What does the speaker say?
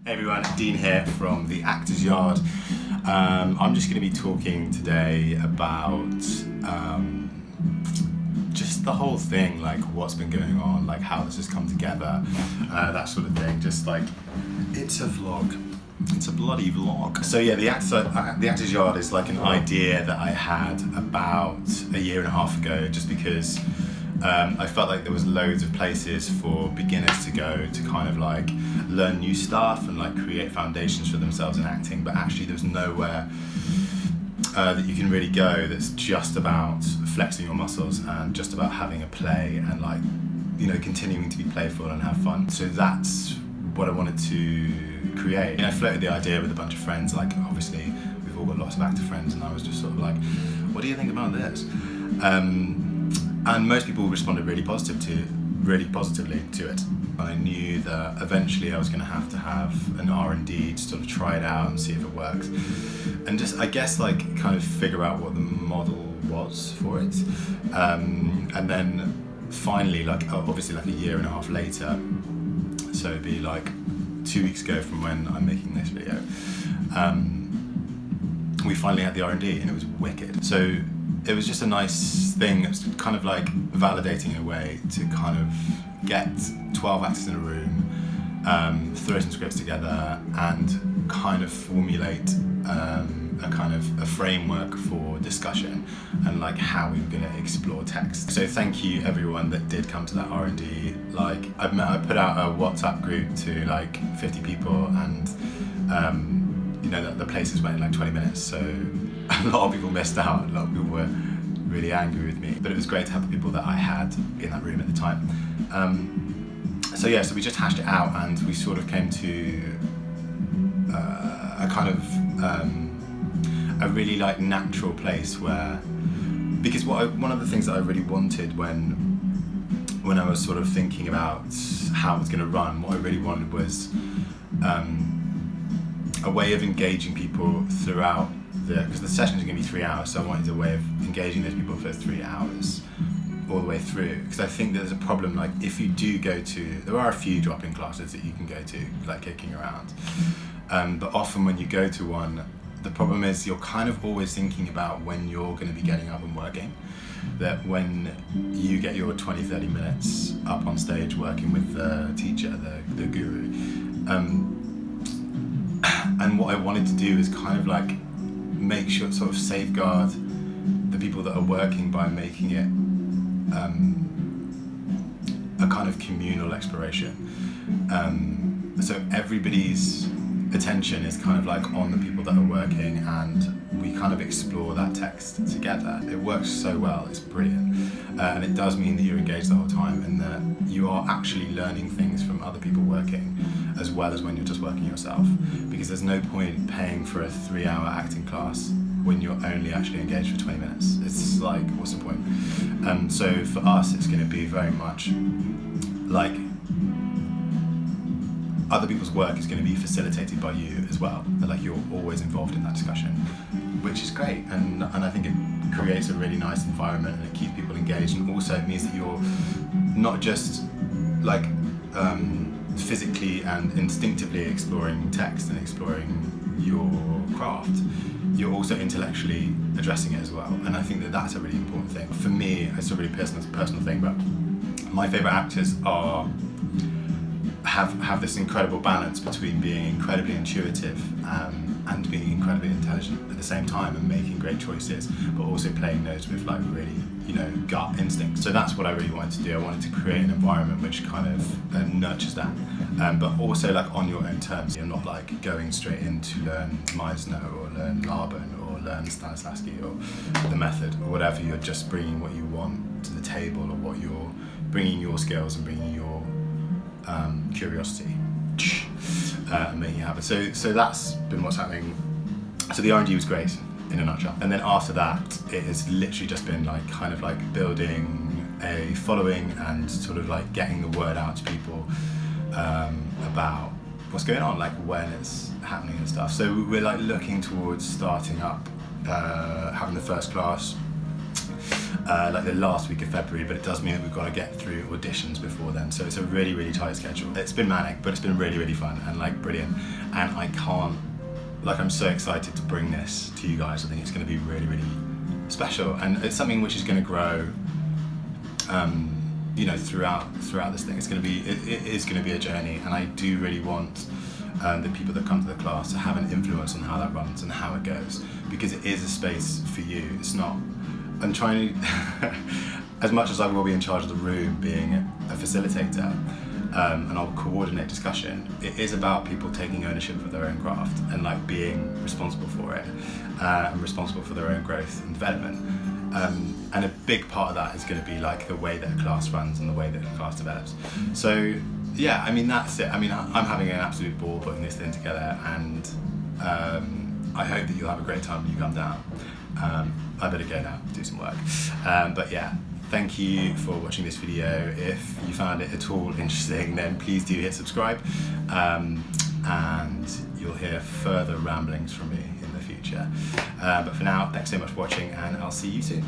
Hey everyone, Dean here from the Actors Yard. I'm just going to be talking today about just the whole thing, like what's been going on, like how this has come together, that sort of thing. Just like, it's a vlog. It's a bloody vlog. So yeah, the Actors Yard is like an idea that I had about a year and a half ago, just because I felt like there was loads of places for beginners to go to kind of like learn new stuff and like create foundations for themselves in acting, but actually there's nowhere that you can really go that's just about flexing your muscles and just about having a play and like, you know, continuing to be playful and have fun. So that's what I wanted to create. And I floated the idea with a bunch of friends, like obviously we've all got lots of actor friends, and I was just sort of like, what do you think about this? And most people responded really positively to it. I knew that eventually I was going to have an R&D to sort of try it out and see if it works, and just I guess like kind of figure out what the model was for it. And then finally, like obviously like a year and a half later, so it'd be like 2 weeks ago from when I'm making this video, we finally had the R&D and it was wicked. So it was just a nice thing. It was kind of like validating in a way to kind of get 12 actors in a room, throw some scripts together and kind of formulate a kind of a framework for discussion and like how we were going to explore text. So thank you everyone that did come to that R&D. Like I put out a WhatsApp group to like 50 people, and you know, the places went in like 20 minutes, so a lot of people missed out. A lot of people were really angry with me, but it was great to have the people that I had in that room at the time. So yeah, so we just hashed it out and we sort of came to a kind of a really like natural place where, because one of the things that I really wanted when I was sort of thinking about how I was going to run, what I really wanted was a way of engaging people throughout because the sessions are going to be 3 hours, so I wanted a way of engaging those people for 3 hours all the way through, because I think there's a problem, like if you do go to, there are a few drop-in classes that you can go to, like kicking around, but often when you go to one, the problem is you're kind of always thinking about when you're going to be getting up and working, that when you get your 20-30 minutes up on stage working with the teacher, the guru, and what I wanted to do is kind of like make sure, sort of safeguard the people that are working by making it a kind of communal exploration. So everybody's attention is kind of like on the people that are working, and we kind of explore that text together. It works so well, it's brilliant. And it does mean that you're engaged the whole time and that you are actually learning things from other people working as well as when you're just working yourself, because there's no point paying for a 3-hour acting class when you're only actually engaged for 20 minutes. It's like, what's the point? So for us, it's going to be very much like other people's work is going to be facilitated by you as well. Like you're always involved in that discussion, which is great, and I think it creates a really nice environment and it keeps people engaged, and also it means that you're not just like physically and instinctively exploring text and exploring your craft, you're also intellectually addressing it as well, and I think that that's a really important thing. For me, it's a really personal thing, but my favourite actors have this incredible balance between being incredibly intuitive and being incredibly intelligent at the same time, and making great choices, but also playing those with like really, you know, gut instinct. So that's what I really wanted to do. I wanted to create an environment which kind of nurtures that, but also like on your own terms. You're not like going straight in to learn Meisner or learn Laban or learn Stanislavski or the method or whatever. You're just bringing what you want to the table, or what you're bringing your skills and bringing your curiosity and making it happen. So that's been what's happening. So the R&D was great in a nutshell, and then after that it has literally just been like kind of like building a following and sort of like getting the word out to people about what's going on, like when it's happening and stuff. So we're like looking towards starting up having the first class like the last week of February, but it does mean that we've got to get through auditions before then. So it's a really, really tight schedule. It's been manic, but it's been really, really fun and like brilliant. And I'm so excited to bring this to you guys. I think it's going to be really, really special, and it's something which is going to grow, you know, throughout this thing. It is going to be a journey, and I do really want the people that come to the class to have an influence on how that runs and how it goes, because it is a space for you. It's not, I'm trying to, as much as I will be in charge of the room, being a facilitator, and I'll coordinate discussion, it is about people taking ownership of their own craft and like being responsible for it, and responsible for their own growth and development. And a big part of that is going to be like the way that a class runs and the way that a class develops. So yeah, I mean, that's it. I mean, I'm having an absolute ball putting this thing together, and I hope that you'll have a great time when you come down. I better go now, do some work. But yeah, thank you for watching this video. If you found it at all interesting, then please do hit subscribe, and you'll hear further ramblings from me in the future. But for now, thanks so much for watching, and I'll see you soon.